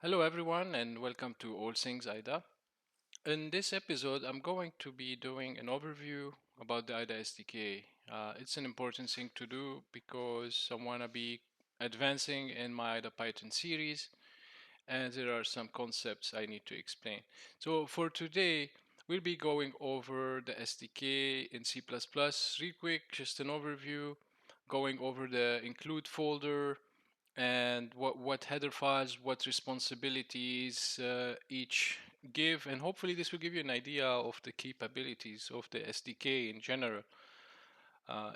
Hello everyone and welcome to All Things IDA. In this episode, I'm going to be doing an overview about the IDA SDK. It's an important thing to do because I want to be advancing in my IDA Python series and there are some concepts I need to explain. So for today, we'll be going over the SDK in C++. Real quick, just an overview, going over the include folder, and what header files, what responsibilities each give, and hopefully this will give you an idea of the capabilities of the SDK in general.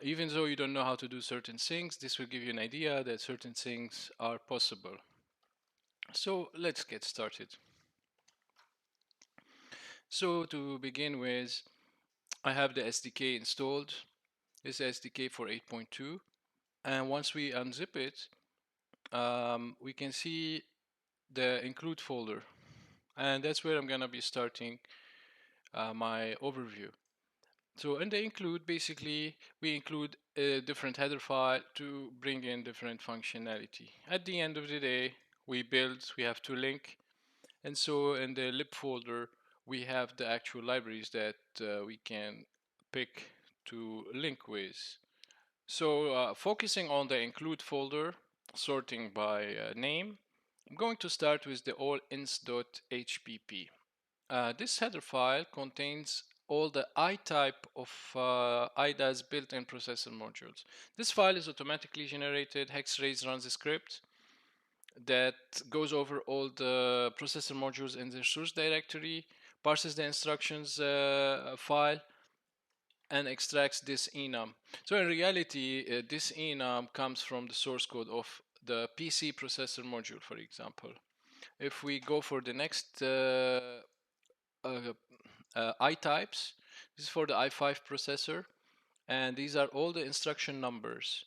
Even though you don't know how to do certain things, this will give you an idea that certain things are possible. So let's get started. So to begin with, I have the SDK installed. This is SDK for 8.2, and once we unzip it, we can see the include folder, and that's where I'm gonna be starting my overview. So in the include, basically, we include a different header file to bring in different functionality. At the end of the day, we have to link, and so in the lib folder, we have the actual libraries that we can pick to link with. So focusing on the include folder, sorting by name, I'm going to start with the all-ins.hpp. This header file contains all the I type of IDA's built-in processor modules. This file is automatically generated. Hexrace runs a script that goes over all the processor modules in the source directory, parses the instructions file, and extracts this enum. So in reality, this enum comes from the source code of the PC processor module, for example. If we go for the next uh, I types, this is for the i5 processor, and these are all the instruction numbers.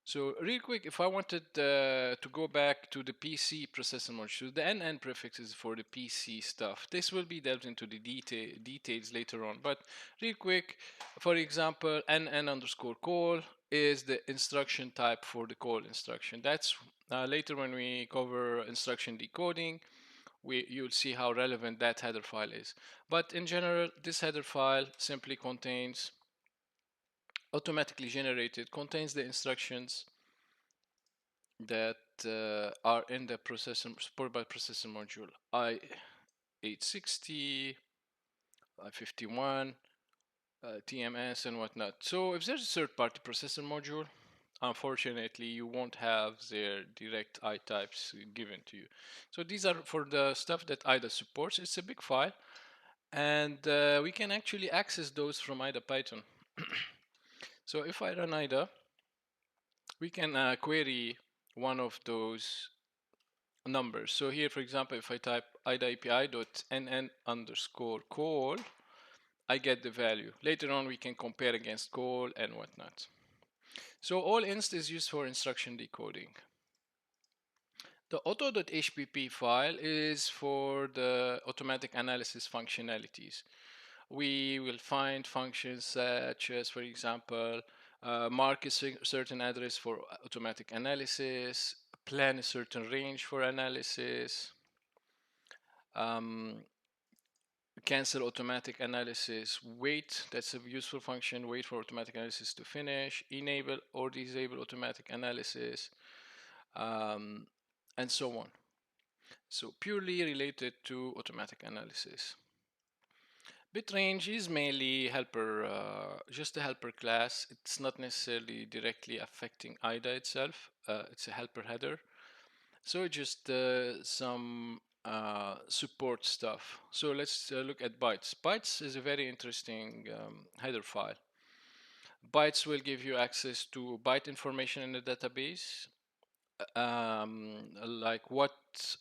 So real quick, if I wanted to go back to the PC processor module, the NN prefix is for the PC stuff. This will be delved into the details later on. But real quick, for example, NN underscore call is the instruction type for the call instruction. That's later when we cover instruction decoding, you'll see how relevant that header file is. But in general, this header file simply contains, automatically generated, contains the instructions that are in the processor supported by processor module i860, i51, TMS, and whatnot. So if there's a third-party processor module, unfortunately, you won't have their direct I types given to you. So these are for the stuff that IDA supports. It's a big file, and we can actually access those from IDA Python. So if I run IDA, we can query one of those numbers. So here, for example, if I type ida_api.nn underscore call, I get the value. Later on, we can compare against call and whatnot. So all inst is used for instruction decoding. The auto.hpp file is for the automatic analysis functionalities. We will find functions such as, for example, mark a certain address for automatic analysis, plan a certain range for analysis, um, cancel automatic analysis, wait, that's a useful function, wait for automatic analysis to finish, enable or disable automatic analysis, um, and so on. So purely related to automatic analysis. Bitrange is mainly helper, just a helper class. It's not necessarily directly affecting IDA itself. It's a helper header. So just some support stuff. So let's look at bytes. Bytes is a very interesting header file. Bytes will give you access to byte information in the database, like what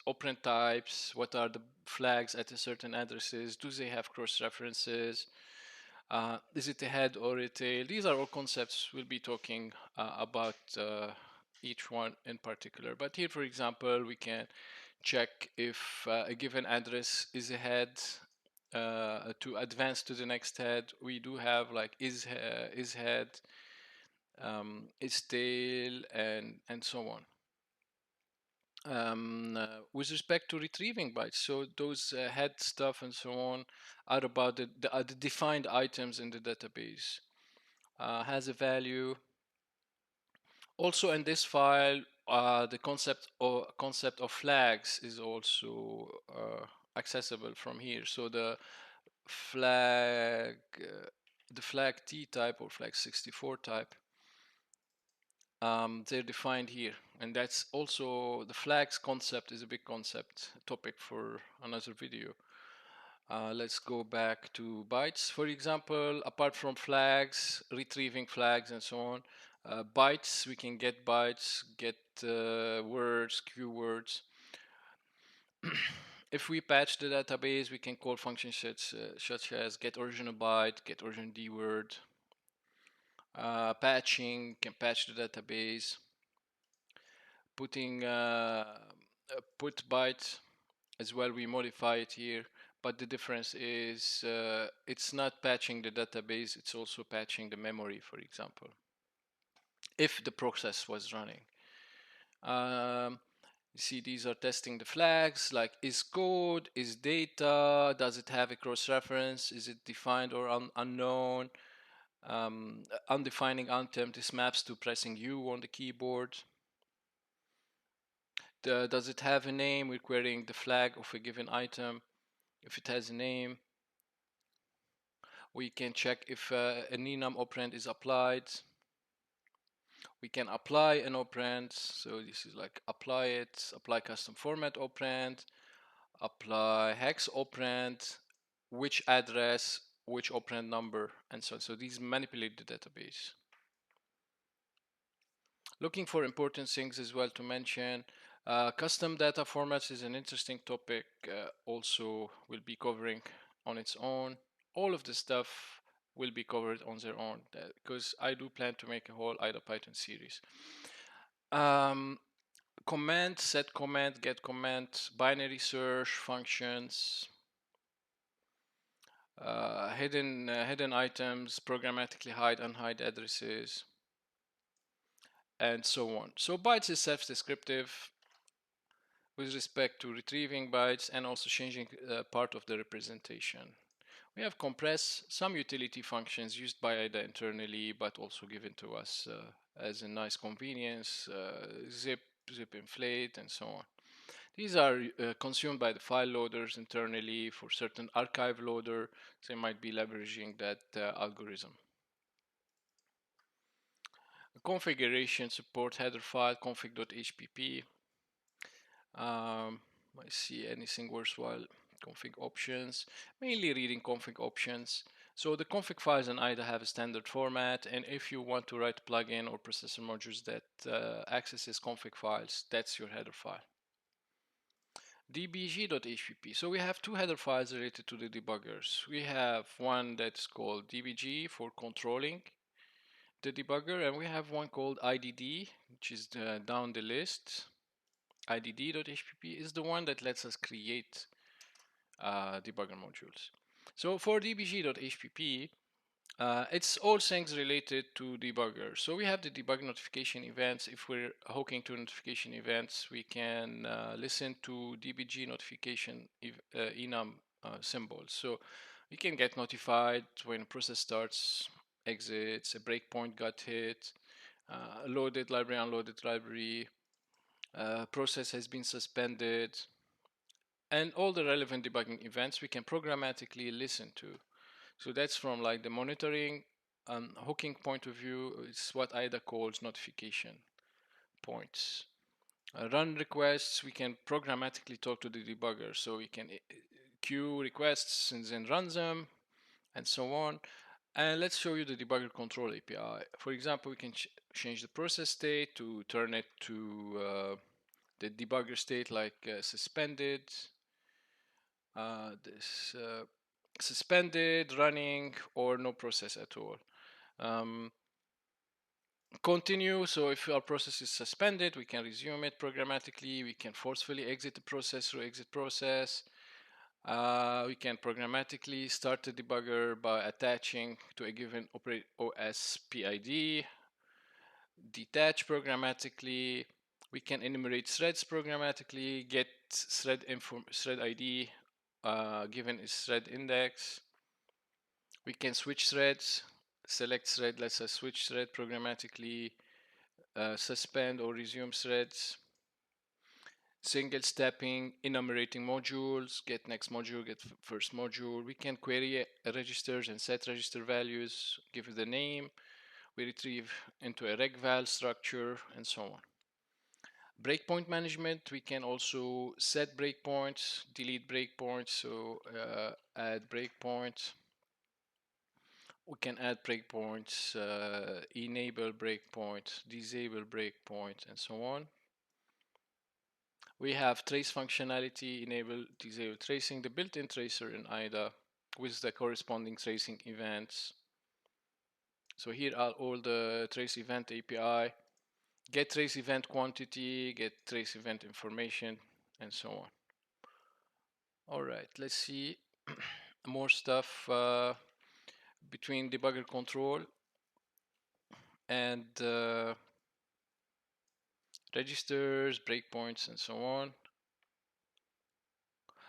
operand types, what are the flags at a certain addresses, do they have cross references, is it a head or a tail? These are all concepts we'll be talking about each one in particular. But here, for example, we can check if a given address is a head. To advance to the next head, we do have like is head, is tail, and so on. with respect to retrieving bytes. So those head stuff and so on are about the defined items in the database. Has a value. Also in this file, the concept of flags is also accessible from here. So flag, the flag T type or flag 64 type, they're defined here, and that's also the flags concept is a big concept topic for another video. Let's go back to bytes. For example, apart from flags, retrieving flags and so on, bytes, we can get bytes, get words, keywords. If we patch the database, we can call functions such as get original byte, get original D word. Patching, can patch the database. Putting put byte as well, we modify it here, but the difference is it's not patching the database, it's also patching the memory, for example, if the process was running. You see, these are testing the flags, like is code, is data, does it have a cross-reference, is it defined or unknown, undefining untemped, this maps to pressing U on the keyboard. Does it have a name? We're querying the flag of a given item. If it has a name, we can check if an enum operand is applied. We can apply an operand. So this is like apply it, apply custom format operand, apply hex operand, which address, which operand number, and so on. So these manipulate the database. Looking for important things as well to mention. Custom data formats is an interesting topic. Also, will be covering on its own. All of the stuff will be covered on their own because I do plan to make a whole IDA Python series. Command, set command, get command, binary search functions, hidden items, programmatically hide, unhide addresses, and so on. So bytes is self-descriptive with respect to retrieving bytes and also changing part of the representation. We have compress, some utility functions used by IDA internally, but also given to us as a nice convenience, zip inflate, and so on. These are consumed by the file loaders internally for certain archive loader. They might be leveraging that algorithm. Configuration support header file config.hpp. I see anything worthwhile. Config options, mainly reading config options. So the config files in IDA have a standard format, and if you want to write plugin or processor modules that accesses config files, that's your header file. dbg.hpp. So we have two header files related to the debuggers. We have one that's called dbg for controlling the debugger, and we have one called IDD, which is down the list. IDD.hpp is the one that lets us create debugger modules. So for dbg.hpp, it's all things related to debugger. So we have the debug notification events. If we're hooking to notification events, we can listen to dbg notification enum symbols. So we can get notified when a process starts, exits, a breakpoint got hit, loaded library, unloaded library, process has been suspended, and all the relevant debugging events we can programmatically listen to. So that's from like the monitoring and hooking point of view. It's what IDA calls notification points. Run requests, we can programmatically talk to the debugger. So we can queue requests and then run them and so on. And let's show you the debugger control API. For example, we can change the process state to turn it to the debugger state like suspended, suspended, running, or no process at all. Continue, so if our process is suspended, we can resume it programmatically. We can forcefully exit the process through exit process. We can programmatically start the debugger by attaching to a given OS PID, detach programmatically, We can enumerate threads programmatically, get thread ID given is thread index. We can switch threads, select thread, let's say switch thread programmatically, suspend or resume threads, single stepping, enumerating modules, get next module, get first module. We can query registers and set register values, give it the name. We retrieve into a regval structure and so on. Breakpoint management, we can also set breakpoints, delete breakpoints, so add breakpoints. We can add breakpoints, enable breakpoints, disable breakpoints, and so on. We have trace functionality, enable, disable tracing, the built-in tracer in IDA with the corresponding tracing events. So here are all the trace event API, get trace event quantity, get trace event information, and so on. All right, let's see more stuff between debugger control and registers, breakpoints, and so on.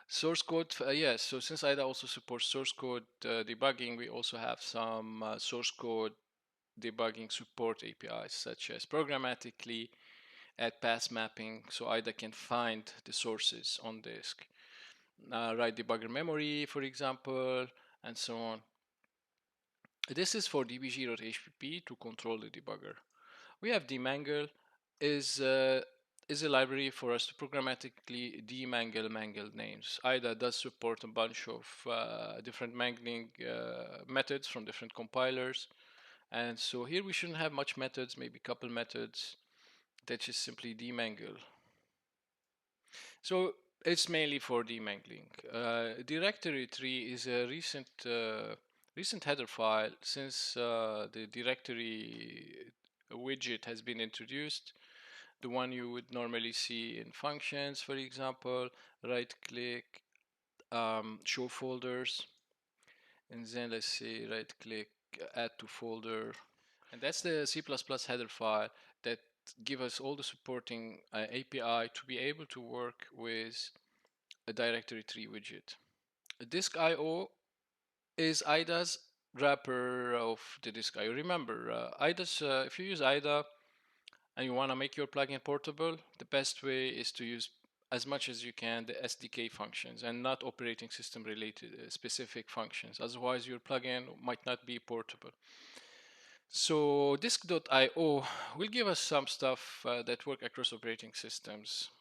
Source code, yes, so since IDA also supports source code debugging, we also have some source code debugging support APIs, such as programmatically add path mapping, so IDA can find the sources on disk. Write debugger memory, for example, and so on. This is for dbg.hpp to control the debugger. We have demangle is a library for us to programmatically demangle mangled names. IDA does support a bunch of different mangling methods from different compilers, and so here we shouldn't have much methods, maybe a couple methods that just simply demangle. So it's mainly for demangling. Directory tree is a recent header file since the directory widget has been introduced. The one you would normally see in functions, for example, right click, show folders, and then let's say right click, add to folder. And that's the C++ header file that give us all the supporting API to be able to work with a directory tree widget. Disk IO is IDA's wrapper of the disk IO. Remember, if you use IDA and you want to make your plugin portable, the best way is to use as much as you can the SDK functions and not operating system related specific functions. Otherwise, your plugin might not be portable. So disk.io will give us some stuff that work across operating systems.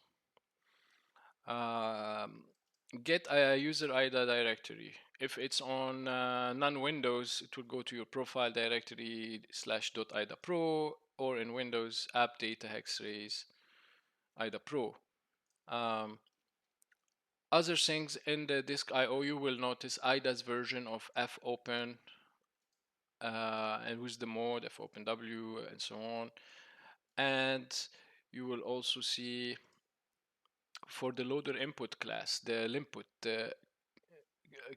Get a user IDA directory. If it's on non-Windows, it will go to your profile directory /.ida pro, or in Windows, app data hexrays IDA pro. Other things in the disk IO, you will notice IDA's version of fopen, and with the mode fopenw and so on. And you will also see for the loader input class, the input, the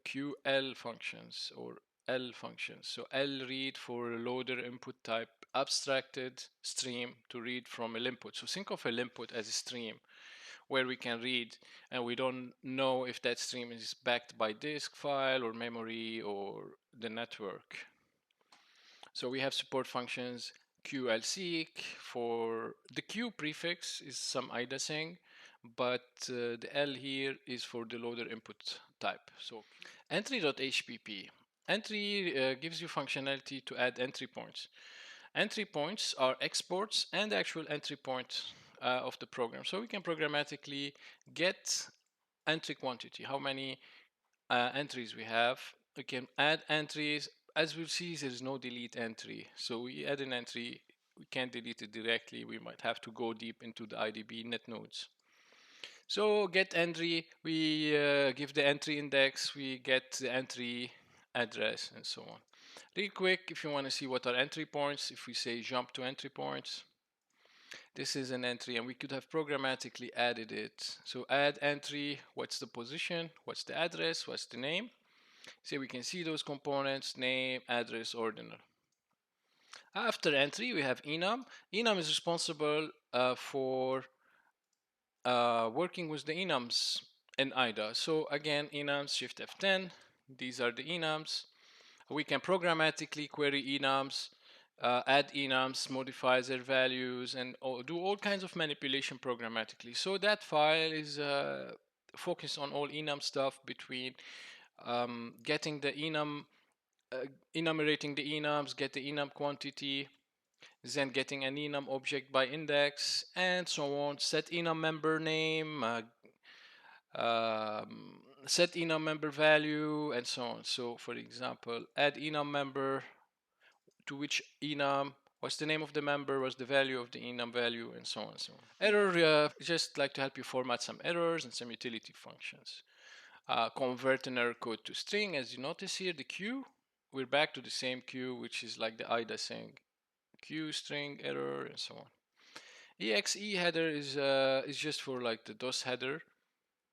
QL functions or L functions. So L read for loader input type abstracted stream to read from a input. So think of a input as a stream where we can read and we don't know if that stream is backed by disk file or memory or the network. So we have support functions QLSeek for the Q prefix is some IDA thing, but the L here is for the loader input type. So entry.hpp. Entry gives you functionality to add entry points. Entry points are exports and the actual entry point of the program. So we can programmatically get entry quantity, how many entries we have. We can add entries. As we'll see, there is no delete entry. So we add an entry, we can't delete it directly. We might have to go deep into the IDB net nodes. So get entry, we give the entry index, we get the entry address, and so on. Real quick, if you want to see what are entry points, if we say jump to entry points, this is an entry and we could have programmatically added it. So add entry, what's the position, what's the address, what's the name. So we can see those components, name, address, ordinal. After entry, we have enum. Enum is responsible for working with the enums in IDA. So again, enums, Shift F10, these are the enums. We can programmatically query enums, add enums, modify their values, and do all kinds of manipulation programmatically. So that file is focused on all enum stuff between getting the enumerating the enums, get the enum quantity, then getting an enum object by index, and so on. Set enum member name, set enum member value, and so on. So for example, add enum member to which enum, what's the name of the member, what's the value of the enum value, and so on and so on. Error, just like to help you format some errors and some utility functions. Convert an error code to string. As you notice here, the queue, we're back to the same queue, which is like the IDA saying queue string error and so on. exe header is just for like the DOS header.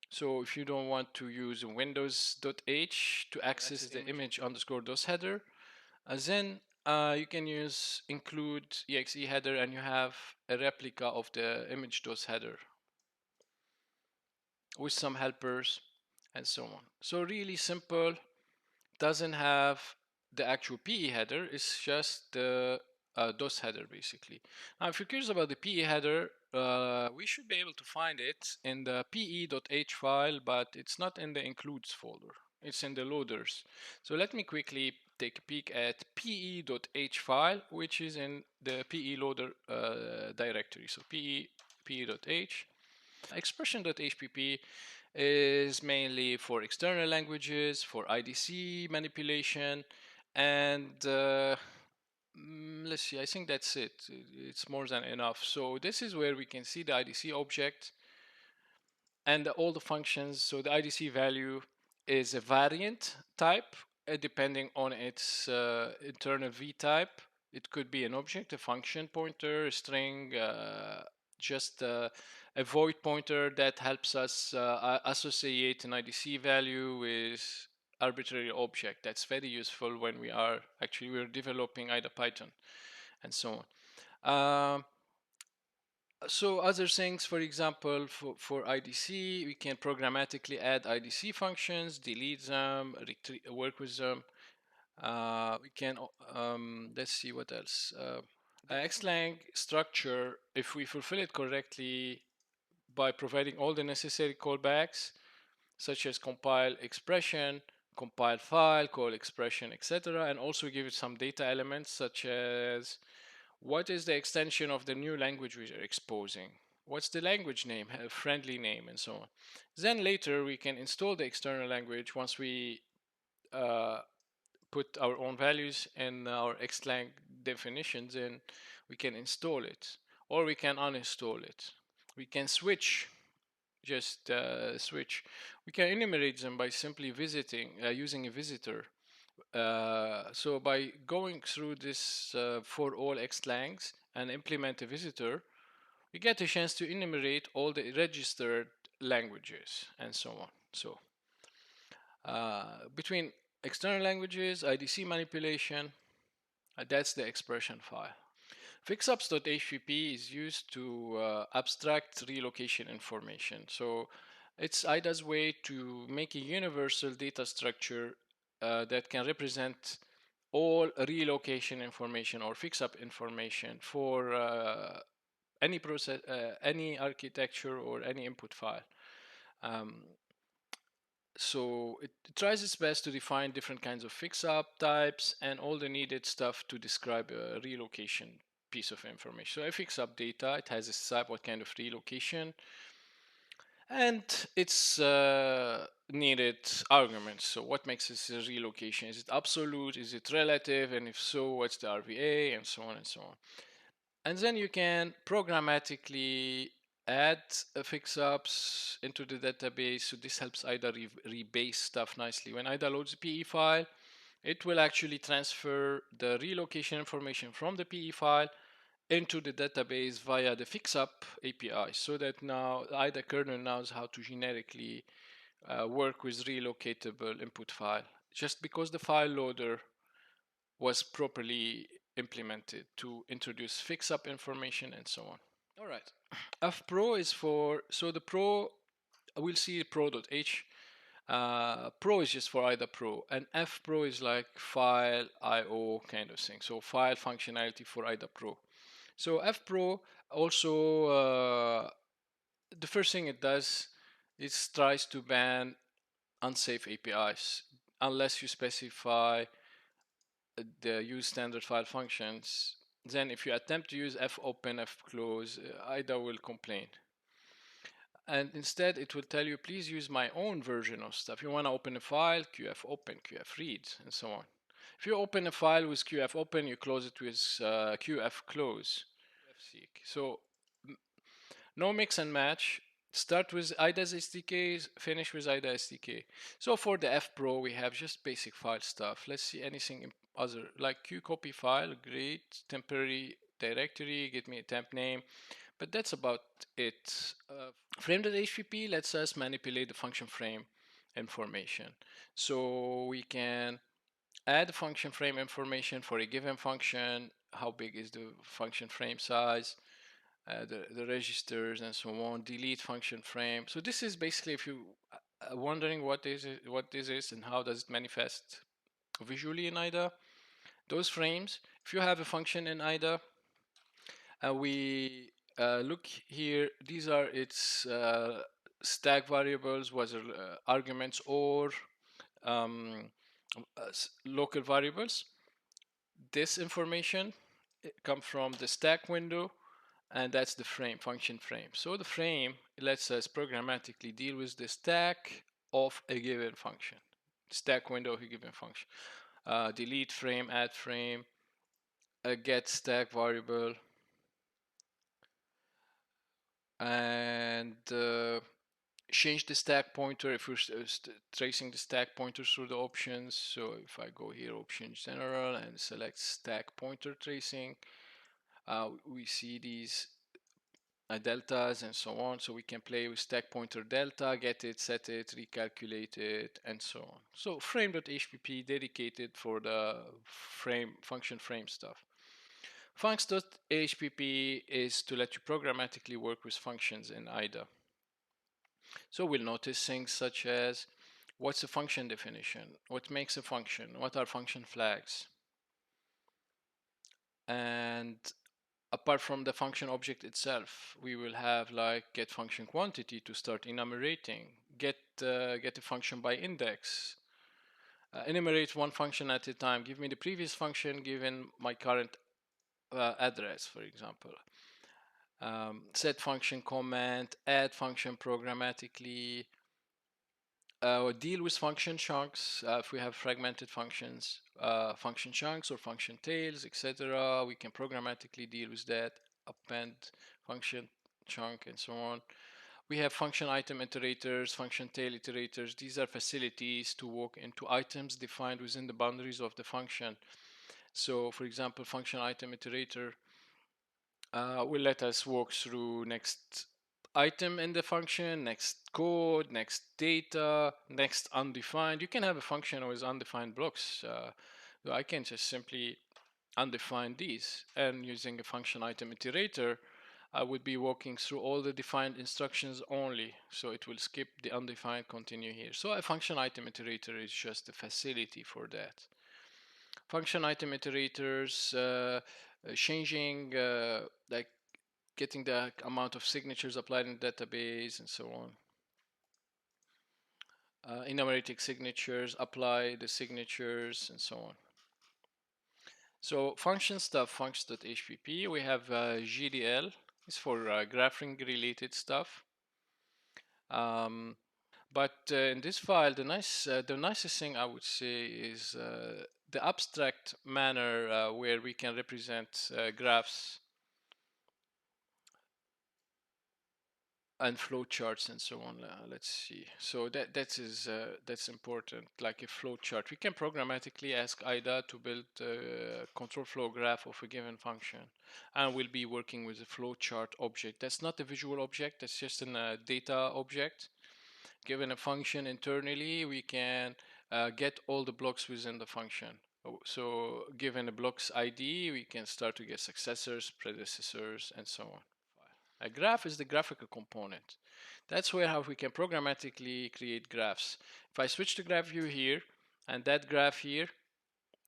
So if you don't want to use windows.h to access the image underscore DOS header, then you can use include exe header and you have a replica of the image DOS header with some helpers and so on. So really simple, doesn't have the actual PE header, it's just the DOS header basically. Now if you're curious about the PE header, we should be able to find it in the pe.h file, but it's not in the includes folder. It's in the loaders. So let me quickly take a peek at pe.h file, which is in the PE loader directory. So pe.h. Expression.hpp is mainly for external languages, for IDC manipulation, and let's see, I think that's it. It's more than enough. So this is where we can see the IDC object and all the functions. So the IDC value is a variant type depending on its internal v type. It could be an object, a function pointer, a string, just a void pointer that helps us associate an IDC value with arbitrary object. That's very useful when we're developing IDA Python and so on. So other things, for example, for IDC, we can programmatically add IDC functions, delete them, work with them. We can, let's see what else. Xlang structure, if we fulfill it correctly by providing all the necessary callbacks, such as compile expression, compile file, call expression, etc., and also give it some data elements such as what is the extension of the new language we are exposing? What's the language name, a friendly name, and so on. Then later we can install the external language once we put our own values and our Xlang definitions in. We can install it, or we can uninstall it. We can switch, just switch. We can enumerate them by simply using a visitor. So by going through this for all xlangs and implement a visitor, we get a chance to enumerate all the registered languages and so on. So between external languages, IDC manipulation, that's the expression file. Fixups.hpp is used to abstract relocation information. So it's IDA's way to make a universal data structure that can represent all relocation information or fixup information for any process, any architecture or any input file. So it tries its best to define different kinds of fixup types and all the needed stuff to describe a relocation piece of information. So a fixup data, it has a type, what kind of relocation, and its needed arguments. So what makes this a relocation? Is it absolute? Is it relative? And if so, what's the RVA? And so on and so on. And then you can programmatically add fixups into the database. So this helps IDA rebase stuff nicely. When IDA loads the PE file, it will actually transfer the relocation information from the PE file into the database via the fixup API, so that now the IDA kernel knows how to generically work with relocatable input file, just because the file loader was properly implemented to introduce fixup information and so on. All right. F Pro is for, so the Pro, we'll see pro.h. Pro is just for IDA Pro, and F Pro is like file IO kind of thing. So file functionality for IDA Pro. So F Pro also, the first thing it does is tries to ban unsafe APIs unless you specify the use standard file functions. Then if you attempt to use fopen, fclose, IDA will complain. And instead it will tell you, please use my own version of stuff. You want to open a file, qfopen, qfread, and so on. If you open a file with qfopen, you close it with qfclose. So no mix and match. Start with IDA SDK, finish with IDA SDK. So for the F Pro, we have just basic file stuff. Let's see anything other, like qcopy file, great, temporary directory, get me a temp name, but that's about it. Frame.hpp lets us manipulate the function frame information. So we can add the function frame information for a given function, how big is the function frame size, the registers and so on, delete function frame. So this is basically, if you are wondering what this is and how does it manifest visually in IDA, those frames, if you have a function in IDA, we look here, these are its stack variables, whether arguments or um, local variables. This information comes from the stack window, and that's the frame, function frame. So the frame lets us programmatically deal with the stack of a given function, stack window of a given function. Delete frame, add frame, get stack variable, and change the stack pointer if we're tracing the stack pointer through the options. So if I go here, options general, and select stack pointer tracing, we see these deltas and so on. So we can play with stack pointer delta, get it, set it, recalculate it, and so on. So frame.hpp dedicated for the frame function frame stuff. Funcs.hpp is to let you programmatically work with functions in IDA. So we'll notice things such as, what's a function definition? What makes a function? What are function flags? And apart from the function object itself, we will have like get function quantity to start enumerating, get a function by index, enumerate one function at a time, give me the previous function given my current address, for example. Set function comment, add function programmatically, deal with function chunks. If we have fragmented functions, function chunks or function tails, etc., we can programmatically deal with that, append function chunk and so on. We have function item iterators, function tail iterators. These are facilities to walk into items defined within the boundaries of the function. So for example, function item iterator will let us walk through next item in the function, next code, next data, next undefined. You can have a function with undefined blocks. So I can just simply undefine these, and using a function item iterator, I would be walking through all the defined instructions only. So it will skip the undefined, continue here. So a function item iterator is just a facility for that. Function item iterators, changing, like getting the amount of signatures applied in the database and so on. Enumerating signatures, apply the signatures and so on. So function stuff, functions.hpp, we have GDL, it's for graphing related stuff. But in this file, the nicest thing I would say is the abstract manner where we can represent graphs and flowcharts and so on. Let's see. So that's important. Like a flowchart, we can programmatically ask IDA to build a control flow graph of a given function, and we'll be working with a flowchart object. That's not a visual object. That's just a data object. Given a function internally, we can get all the blocks within the function. So given a block's ID, we can start to get successors, predecessors, and so on. A graph is the graphical component. That's where how we can programmatically create graphs. If I switch to graph view here and that graph here,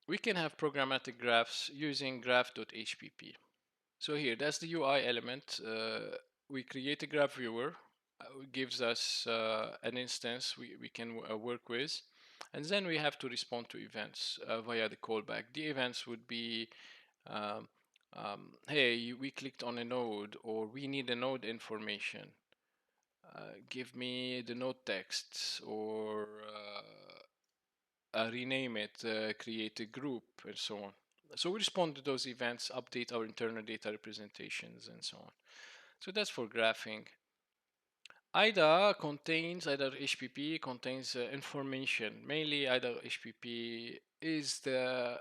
we can have programmatic graphs using graph.hpp. So here, that's the UI element. We create a graph viewer, gives us an instance we can work with, and then we have to respond to events via the callback. The events would be, um, hey, we clicked on a node, or we need a node information. Give me the node text, or rename it, create a group, and so on. So we respond to those events, update our internal data representations, and so on. So that's for graphing. IDA HPP contains information. Mainly IDA HPP is the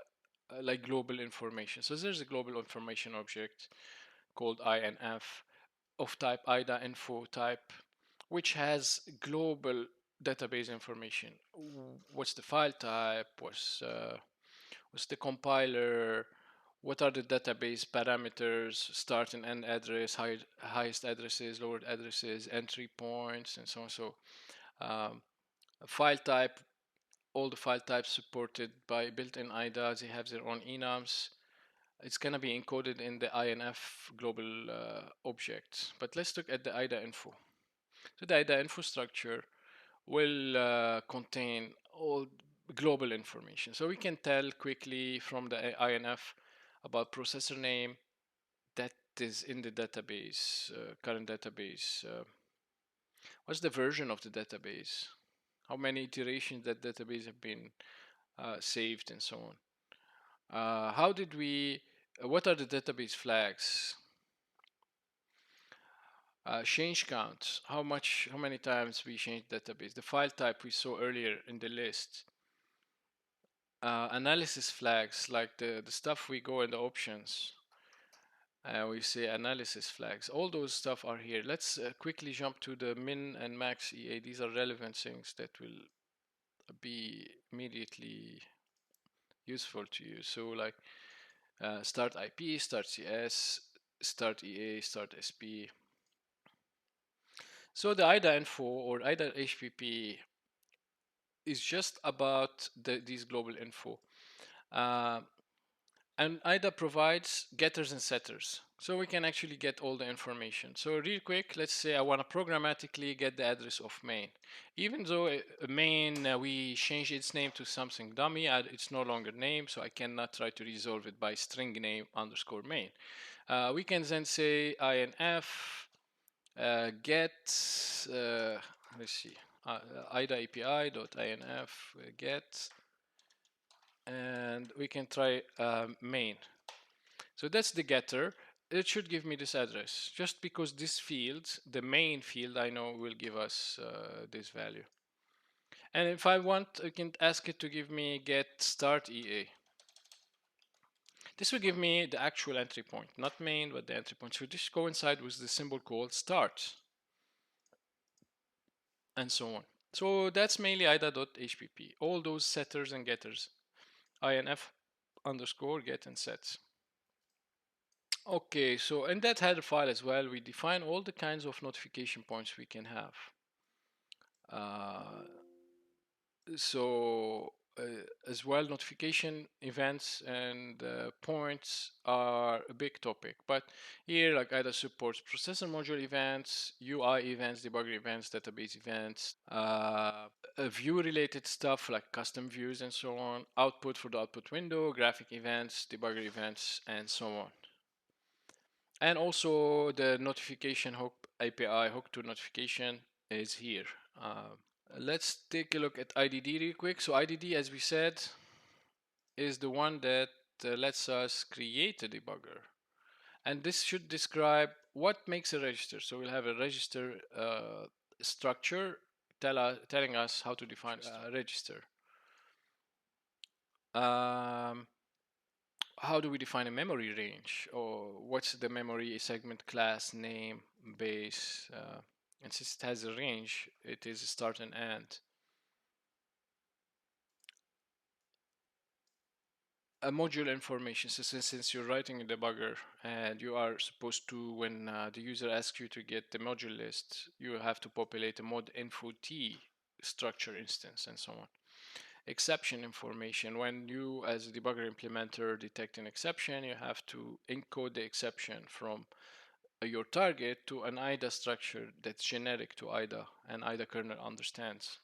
like global information. So there's a global information object called INF of type IDA info type, which has global database information. What's the file type? What's the compiler? What are the database parameters? Start and end address, highest addresses, lowered addresses, entry points, and so on. So, um, file type. All the file types supported by built-in IDA, they have their own enums. It's gonna be encoded in the INF global object. But let's look at the IDA info. So the IDA info structure will contain all global information. So we can tell quickly from the INF about processor name that is in the database, current database. What's the version of the database? How many iterations that database have been saved, and so on. How did we? What are the database flags? Change count. How many times we changed database? The file type we saw earlier in the list. Analysis flags, like the stuff we go in the options. We say analysis flags. All those stuff are here. Let's quickly jump to the min and max EA. These are relevant things that will be immediately useful to you. So like start IP, start CS, start EA, start SP. So the IDA info or IDA HPP is just about these global info. And IDA provides getters and setters. So we can actually get all the information. So real quick, let's say I want to programmatically get the address of main. Even though main, we change its name to something dummy, it's no longer name, so I cannot try to resolve it by string name underscore main. We can then say INF get, let's see, IDA API.inf get, and we can try main. So that's the getter. It should give me this address, just because this field, the main field, I know will give us this value. And if I want, I can ask it to give me get start EA. This will give me the actual entry point, not main, but the entry point. So this coincides with the symbol called start, and so on. So that's mainly IDA.hpp. All those setters and getters, INF underscore get and sets. Okay, so in that header file as well, we define all the kinds of notification points we can have. So as well, notification events and points are a big topic. But here, like IDA supports processor module events, UI events, debugger events, database events, view-related stuff like custom views and so on, output for the output window, graphic events, debugger events, and so on. And also the notification hook API hook to notification is here. Let's take a look at IDD real quick. So IDD, as we said, is the one that lets us create a debugger. And this should describe what makes a register. So we'll have a register structure telling us how to define a register. How do we define a memory range? Or what's the memory segment class name base? And since it has a range, it is a start and end. a module information. So since you're writing a debugger and you are supposed to, when the user asks you to get the module list, you have to populate a mod info t structure instance and so on. Exception information. When you, as a debugger implementer, detect an exception, you have to encode the exception from your target to an IDA structure that's generic to IDA and IDA kernel understands.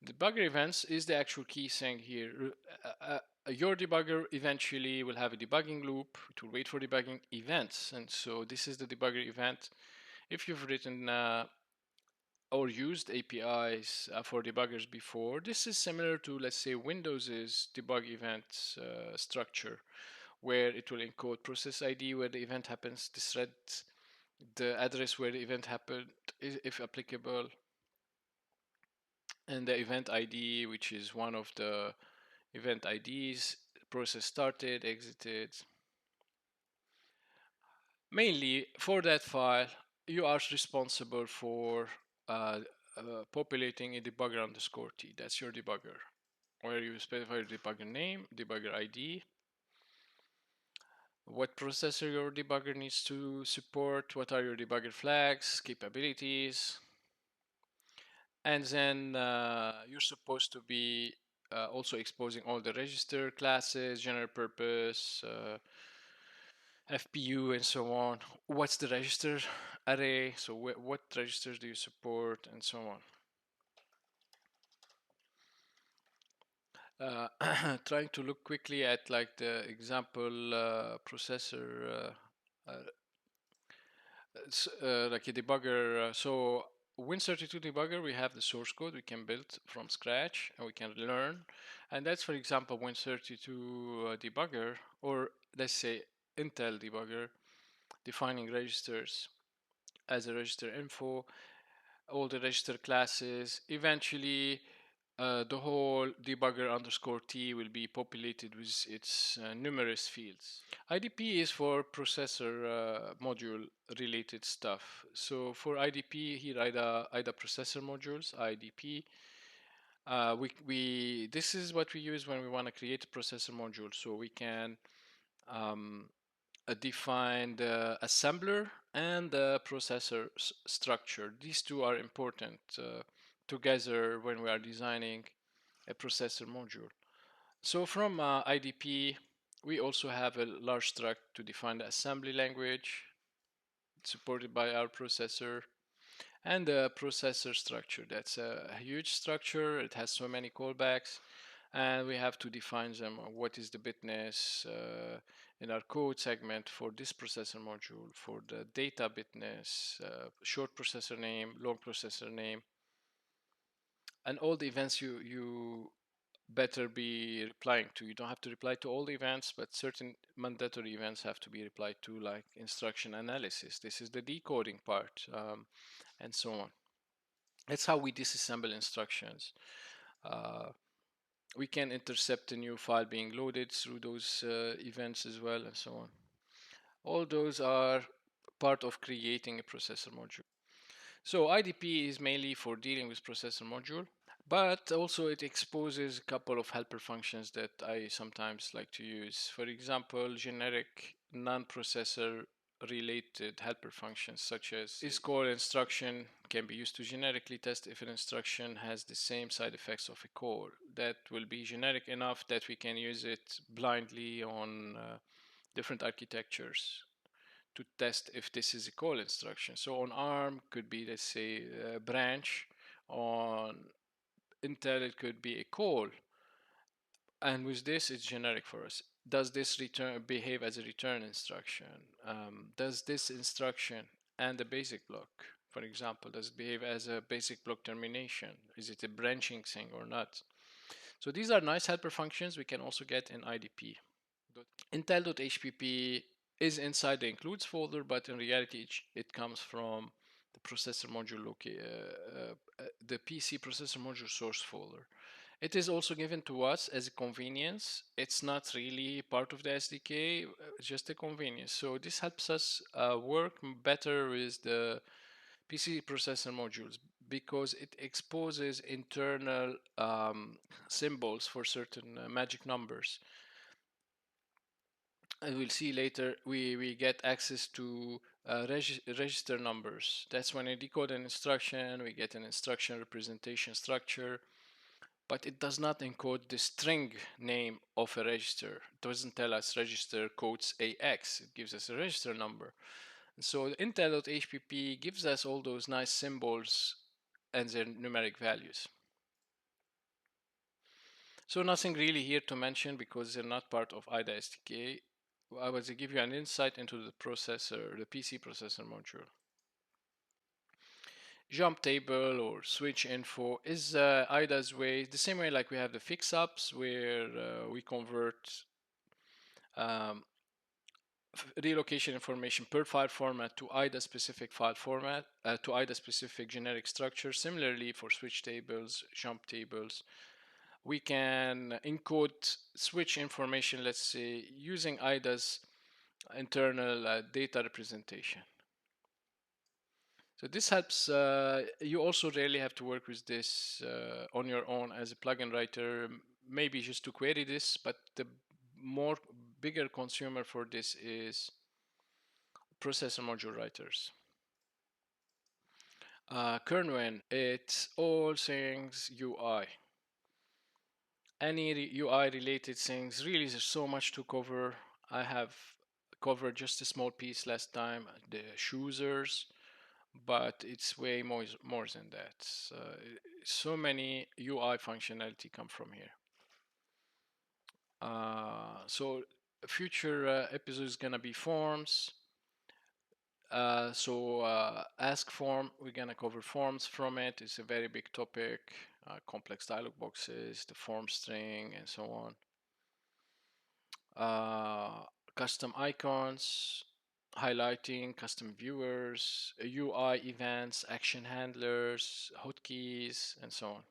Debugger events is the actual key thing here. Your debugger eventually will have a debugging loop. It will wait for debugging events. And so this is the debugger event. If you've written or used APIs for debuggers before, this is similar to, let's say, Windows's debug event structure, where it will encode process ID where the event happens, the thread, the address where the event happened, if applicable, and the event ID, which is one of the event IDs, process started, exited. Mainly for that file, you are responsible for uh, populating a debugger underscore t. That's your debugger, where you specify your debugger name, debugger ID, what processor your debugger needs to support, what are your debugger flags, capabilities, and then you're supposed to be also exposing all the register classes, general purpose, FPU, and so on. What's the register array? So what registers do you support, and so on. Trying to look quickly at like the example processor, like a debugger. So Win32 debugger, we have the source code we can build from scratch and we can learn. And that's, for example, Win32 debugger, or let's say Intel debugger, defining registers as a register info, all the register classes. Eventually, the whole debugger underscore t will be populated with its numerous fields. IDP is for processor module related stuff. So for IDP here, IDA processor modules, IDP. This is what we use when we want to create a processor module. So we can define the assembler and the processor structure. These two are important together when we are designing a processor module. So from IDP, we also have a large struct to define the assembly language supported by our processor, and the processor structure. That's a huge structure. It has so many callbacks, and we have to define them. What is the bitness in our code segment for this processor module, for the data bitness, short processor name, long processor name, and all the events you better be replying to. You don't have to reply to all the events, but certain mandatory events have to be replied to, like instruction analysis. This is the decoding part, and so on. That's how we disassemble instructions. Uh, we can intercept a new file being loaded through those events as well, and so on. All those are part of creating a processor module. So IDP is mainly for dealing with processor module, but also it exposes a couple of helper functions that I sometimes like to use. For example, generic non-processor related helper functions such as isCall instruction can be used to generically test if an instruction has the same side effects of a call. That will be generic enough that we can use it blindly on different architectures to test if this is a call instruction. So on ARM could be, let's say, a branch. On Intel it could be a call. And with this, it's generic for us. Does this return behave as a return instruction? Does this instruction and the basic block, for example, does it behave as a basic block termination? Is it a branching thing or not? So these are nice helper functions we can also get in IDP. Intel.hpp is inside the includes folder, but in reality it comes from the processor module the PC processor module source folder. It is also given to us as a convenience. It's not really part of the SDK, just a convenience. So this helps us work better with the PC processor modules because it exposes internal symbols for certain magic numbers. and we'll see later, we get access to register numbers. That's when I decode an instruction, we get an instruction representation structure, but it does not encode the string name of a register. It doesn't tell us register codes AX, it gives us a register number. So intel.hpp gives us all those nice symbols and their numeric values. So nothing really here to mention because they're not part of IDA SDK. I will give you an insight into the processor, the PC processor module. Jump table or switch info is IDA's way, the same way like we have the fix-ups where we convert um, relocation information per file format to IDA specific file format, to IDA specific generic structure. Similarly for switch tables, jump tables, we can encode switch information, let's say, using IDA's internal data representation. So this helps. You also rarely have to work with this on your own as a plugin writer, maybe just to query this, but the more bigger consumer for this is processor module writers. Kernel, it's all things UI. Any UI related things, really there's so much to cover. I have covered just a small piece last time, the choosers, but it's way more than that. So many UI functionality come from here. So future episode is gonna be forms. Ask form, we're gonna cover forms from it. It's a very big topic, complex dialog boxes, the form string, and so on. Custom icons, highlighting, custom viewers, UI events, action handlers, hotkeys, and so on.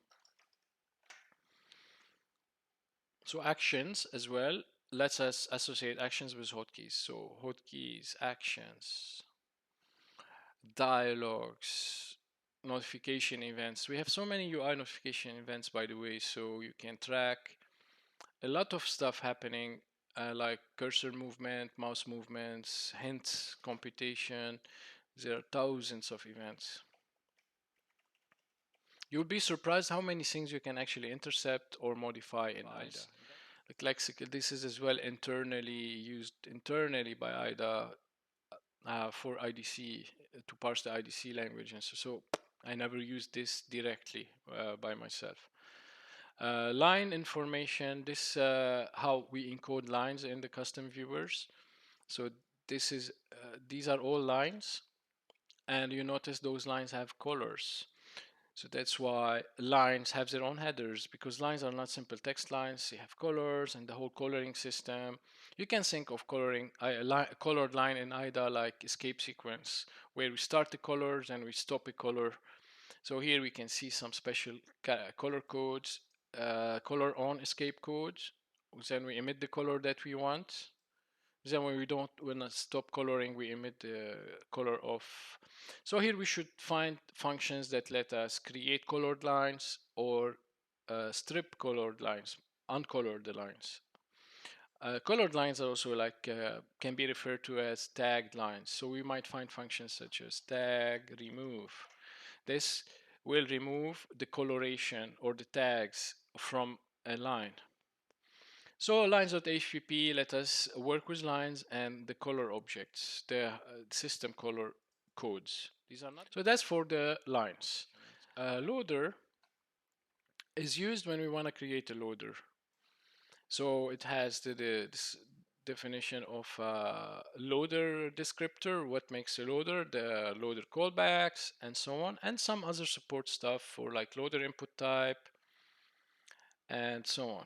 So actions as well, lets us associate actions with hotkeys. So hotkeys, actions, dialogues, notification events. We have so many UI notification events, by the way, so you can track a lot of stuff happening, like cursor movement, mouse movements, hint computation. There are thousands of events. You'll be surprised how many things you can actually intercept or modify in IDA. Like lexical, this is as well internally used internally by IDA for IDC to parse the IDC language, and so I never used this directly by myself. Line information, this how we encode lines in the custom viewers. So this is these are all lines, and you notice those lines have colors. So that's why lines have their own headers, because lines are not simple text lines. They have colors and the whole coloring system. You can think of coloring a colored line in IDA like escape sequence, where we start the colors and we stop a color. So here we can see some special color codes, color on escape codes. Then we emit the color that we want. Then when we don't want to stop coloring, we emit the color off. So here we should find functions that let us create colored lines or strip colored lines, uncolored lines. Colored lines are also can be referred to as tagged lines. So we might find functions such as tag remove. This will remove the coloration or the tags from a line. So lines.hpp let us work with lines and the color objects, the system color codes. These are not. So that's for the lines. Loader is used when we want to create a loader. So it has this definition of loader descriptor, what makes a loader, the loader callbacks, and so on, and some other support stuff for like loader input type, and so on.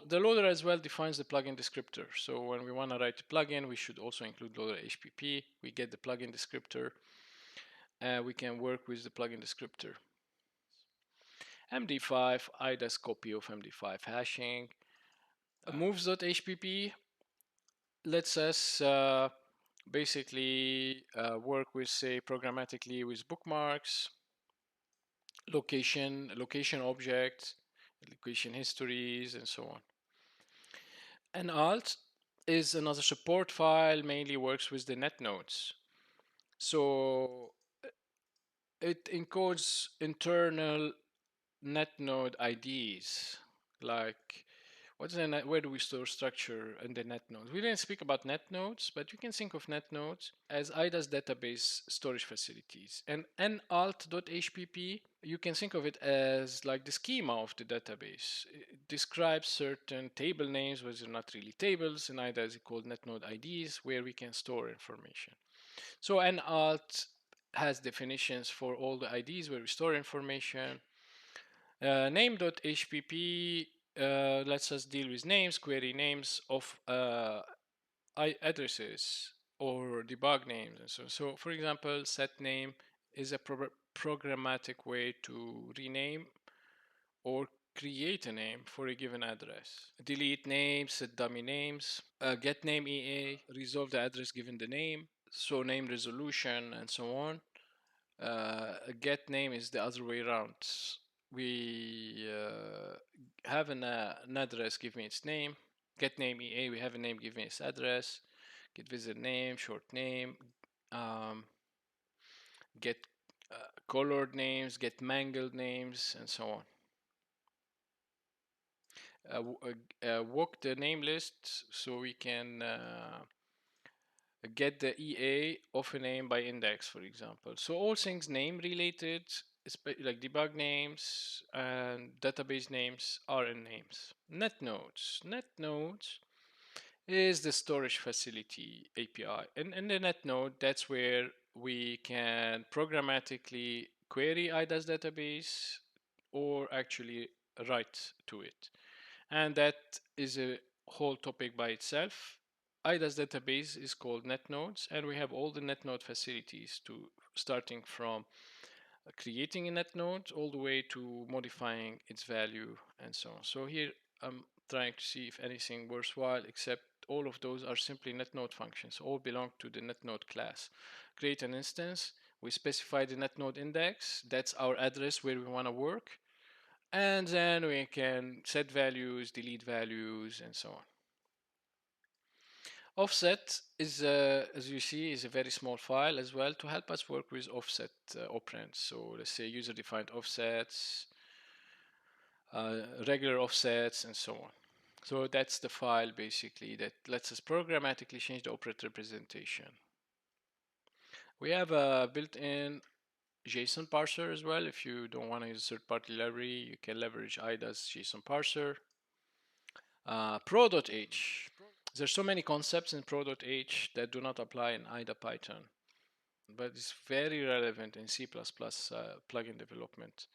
The loader as well defines the plugin descriptor. So when we want to write a plugin, we should also include loader HPP. We get the plugin descriptor, and we can work with the plugin descriptor. MD5, IDA's copy of MD5 hashing. Moves.hpp lets us basically work with, say, programmatically with bookmarks, location objects, location histories, and so on. And alt is another support file, mainly works with the net nodes. So it encodes internal net node IDs, like what's the net, where do we store structure in the net nodes? We didn't speak about net nodes, but you can think of net nodes as IDA's database storage facilities. And nalt.hpp, you can think of it as like the schema of the database. It describes certain table names, which are not really tables, and IDA is called net node IDs, where we can store information. So nalt has definitions for all the IDs where we store information. Name.hpp lets us deal with names, query names of addresses or debug names and so on. So for example, set name is a programmatic way to rename or create a name for a given address. Delete names, set dummy names, get name EA, resolve the address given the name, so name resolution and so on. Get name is the other way around. We have an address, give me its name. Get name EA, we have a name, give me its address. Get visit name, short name. Um, get colored names, get mangled names, and so on. Walk the name list so we can get the EA of a name by index, for example. So all things name related, like debug names and database names are in names. Net nodes. Net nodes is the storage facility API. And in the net node, that's where we can programmatically query IDA's database or actually write to it. And that is a whole topic by itself. IDA's database is called netnodes, and we have all the netnode facilities to starting from creating a netnode all the way to modifying its value and so on. So here I'm trying to see if anything worthwhile, except all of those are simply netnode functions, all belong to the netnode class. Create an instance, we specify the netnode index, that's our address where we want to work, and then we can set values, delete values, and so on. Offset is, as you see, is a very small file as well to help us work with offset operands. So let's say user-defined offsets, regular offsets, and so on. So that's the file basically that lets us programmatically change the operand representation. We have a built-in JSON parser as well. If you don't want to use a third-party library, you can leverage IDA's JSON parser. Pro.h. There's so many concepts in Pro.h that do not apply in IDA Python, but it's very relevant in C++ plugin development.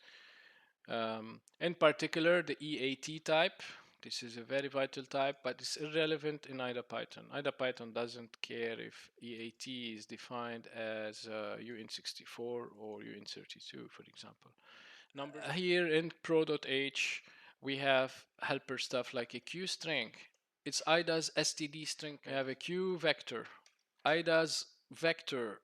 In particular, the EAT type. This is a very vital type, but it's irrelevant in IDA Python. IDA Python doesn't care if EAT is defined as uint64 or uint32, for example. Here in pro.h, we have helper stuff like a queue_string. It's IDA's std string. We have a queue vector, IDA's vector,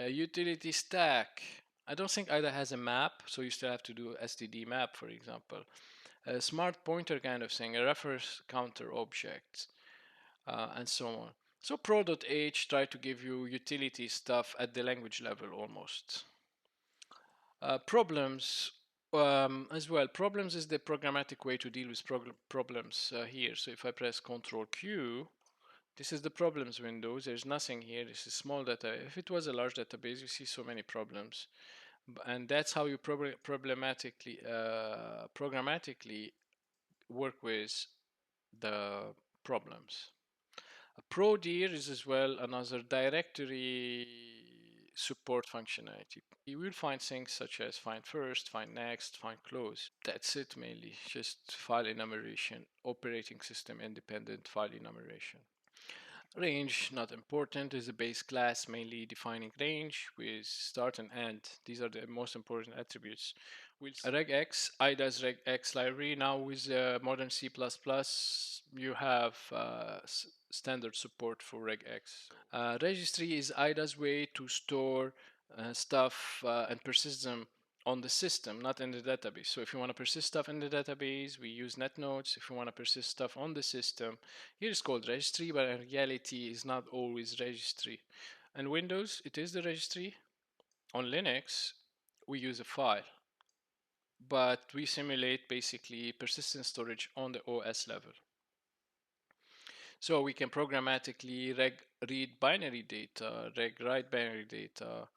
utility stack. I don't think IDA has a map, so you still have to do std map, for example. A smart pointer kind of thing, a reference counter object, and so on. So pro.h try to give you utility stuff at the language level almost. Problems as well. Problems is the programmatic way to deal with problems here. So if I press Control Q, this is the problems window. There's nothing here. This is small data. If it was a large database, you see so many problems. And that's how you programmatically work with the problems. ProDir is as well another directory support functionality. You will find things such as find first, find next, find close. That's it mainly, just file enumeration, operating system independent file enumeration. Range, not important, is a base class mainly defining range with start and end. These are the most important attributes. regex, IDA's regex library. Now with modern C++, you have standard support for regex. Registry is IDA's way to store stuff and persist them on the system, not in the database. So if you want to persist stuff in the database, we use netnodes. If you want to persist stuff on the system, here it's called registry, but in reality it's not always registry. In Windows, it is the registry. On Linux, we use a file, but we simulate basically persistent storage on the OS level. So we can programmatically read binary data, write binary data,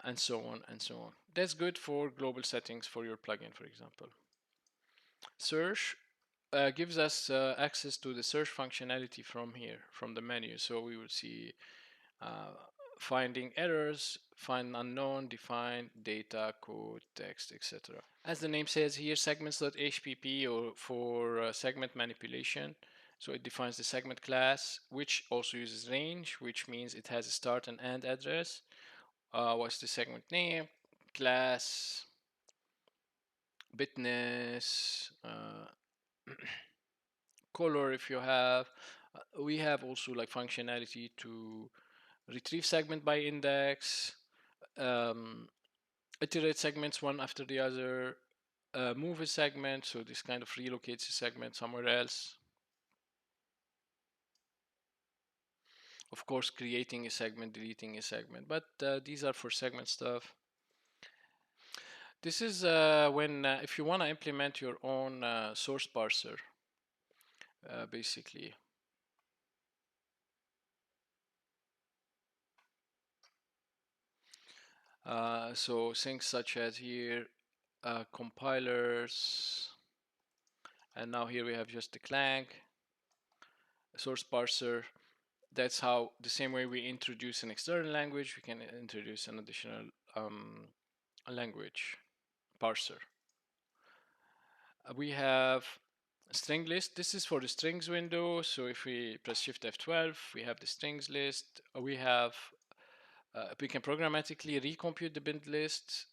and so on and so on. That's good for global settings for your plugin, for example. Search gives us access to the search functionality from here, from the menu. So we will see uh, finding errors, find unknown, define data, code, text, etc. As the name says here, segments.hpp or for segment manipulation. So it defines the segment class, which also uses range, which means it has a start and end address. What's the segment name? Class, bitness, color if you have. We have also like functionality to retrieve segment by index, um, iterate segments one after the other, move a segment, so this kind of relocates a segment somewhere else. Of course, creating a segment, deleting a segment, but these are for segment stuff. This is when, if you want to implement your own source parser, basically. So things such as here, compilers, and now here we have just the clang, source parser. That's how, the same way we introduce an external language, we can introduce an additional language parser. We have a string list. This is for the strings window. So if we press Shift F12, we have the strings list. We can programmatically recompute the bind list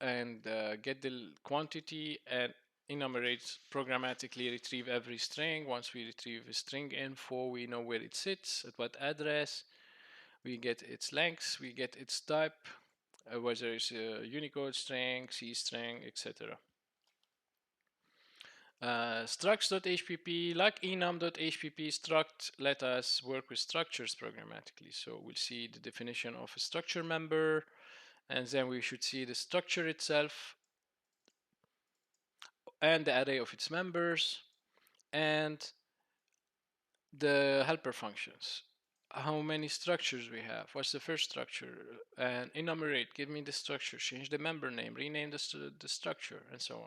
and get the quantity and enumerate, programmatically retrieve every string. Once we retrieve a string info, we know where it sits, at what address. We get its length, we get its type, whether it's a Unicode string, C string, etc. Structs.hpp, like enum.hpp, struct let us work with structures programmatically. So we'll see the definition of a structure member, and then we should see the structure itself and the array of its members and the helper functions. How many structures we have, what's the first structure, and enumerate, give me the structure, change the member name, rename the structure, and so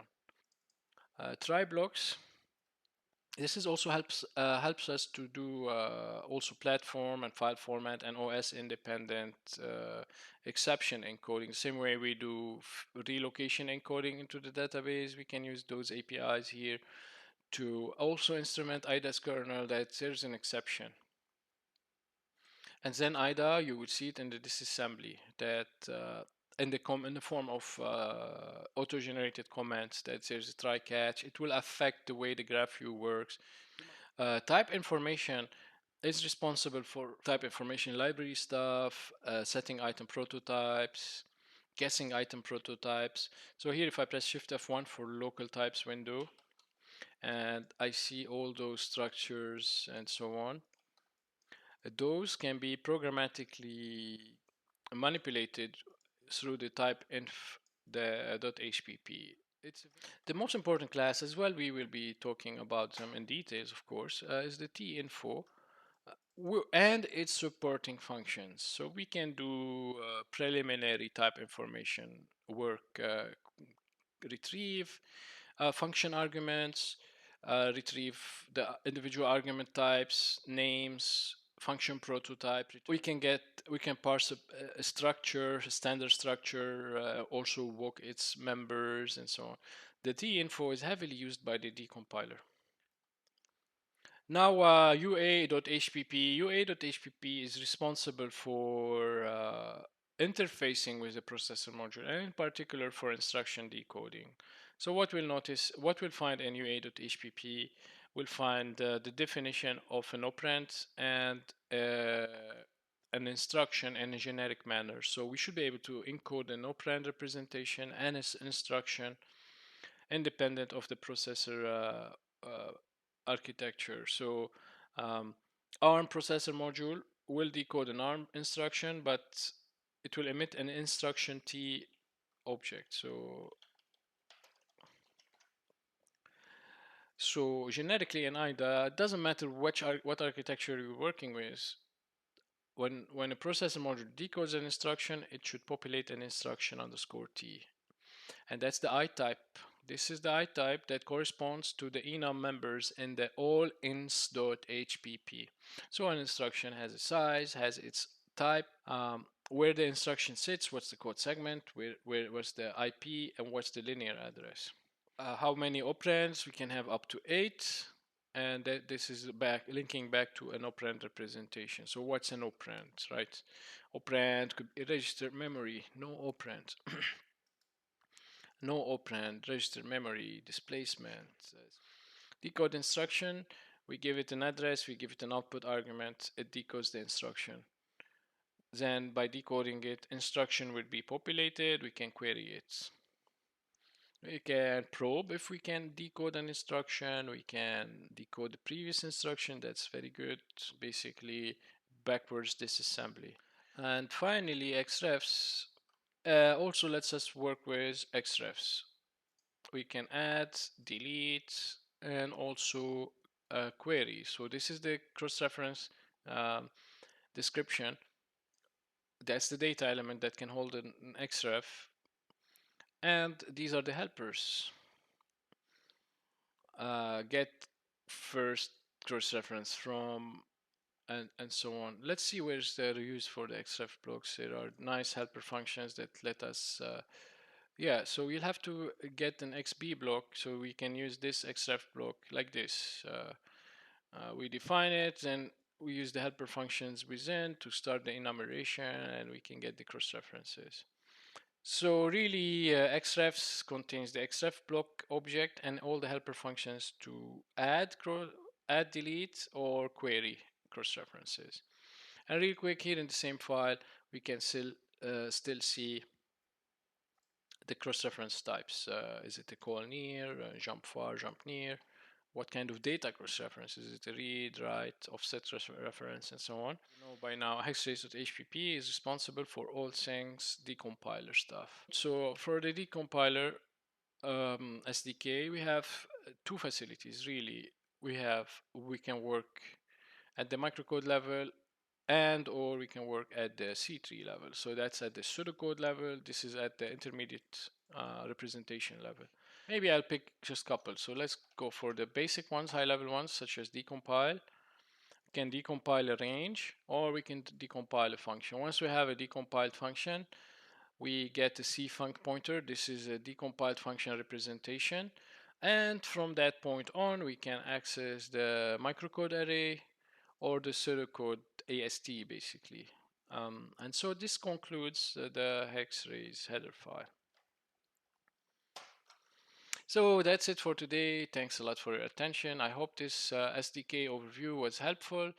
on. Try blocks. This is also helps us to do also platform and file format and OS independent exception encoding. Same way we do relocation encoding into the database, we can use those APIs here to also instrument IDA's kernel that there's an exception. And then IDA, you will see it in the disassembly that in the form of auto-generated comments that there's a try catch. It will affect the way the graph view works. Type information is responsible for type information library stuff, setting item prototypes, guessing item prototypes. So here, if I press Shift F1 for local types window, and I see all those structures and so on, those can be programmatically manipulated through the type inf the .hpp. It's the most important class as well. We will be talking about them in details, of course, is the tinfo and its supporting functions. So we can do preliminary type information work, retrieve function arguments, retrieve the individual argument types, names, function prototype. We can parse a structure, a standard structure, also walk its members and so on. The tinfo is heavily used by the decompiler. Now UA.hpp. UA.hpp is responsible for interfacing with the processor module, and in particular for instruction decoding. So what we'll find in UA.hpp, we'll find the definition of an operand and an instruction in a generic manner. So we should be able to encode an operand representation and an instruction independent of the processor architecture. So ARM processor module will decode an ARM instruction, but it will emit an instruction T object. So generically in IDA, it doesn't matter what architecture you're working with. When a processor module decodes an instruction, it should populate an instruction underscore T. And that's the I type. This is the I type that corresponds to the enum members in the all-ins.hpp. So an instruction has a size, has its type, where the instruction sits, what's the code segment, what's the IP, and what's the linear address. How many operands? We can have up to 8. And this is linking back to an operand representation. So what's an operand, right? Operand could be register memory, no operand. No operand, register memory, displacement. Decode instruction, we give it an address, we give it an output argument, it decodes the instruction. Then by decoding it, instruction will be populated, we can query it. We can probe if we can decode an instruction, we can decode the previous instruction, that's very good, basically backwards disassembly. And finally, xrefs also lets us work with xrefs. We can add, delete, and also query. So this is the cross-reference description. That's the data element that can hold an xref. And these are the helpers. Get first cross-reference from and so on. Let's see where's the use for the xref blocks. There are nice helper functions that let us yeah, so we'll have to get an XB block so we can use this xref block like this. We define it, then we use the helper functions within to start the enumeration, and we can get the cross references. So really, xrefs contains the xref block object and all the helper functions to add, delete, or query cross references. And real quick, here in the same file, we can still see the cross-reference types. Is it a call near, jump far, jump near? What kind of data cross-reference? Is it a read, write, offset reference, and so on? You know by now, hextrace.hpp is responsible for all things decompiler stuff. So for the decompiler SDK, we have two facilities really. We can work at the microcode level and or we can work at the C3 level. So that's at the pseudocode level. This is at the intermediate representation level. Maybe I'll pick just a couple. So let's go for the basic ones, high level ones, such as decompile. We can decompile a range or we can decompile a function. Once we have a decompiled function, we get a cfunc pointer. This is a decompiled function representation. And from that point on, we can access the microcode array or the pseudocode AST basically. And so this concludes the hextrace header file. So that's it for today. Thanks a lot for your attention. I hope this SDK overview was helpful.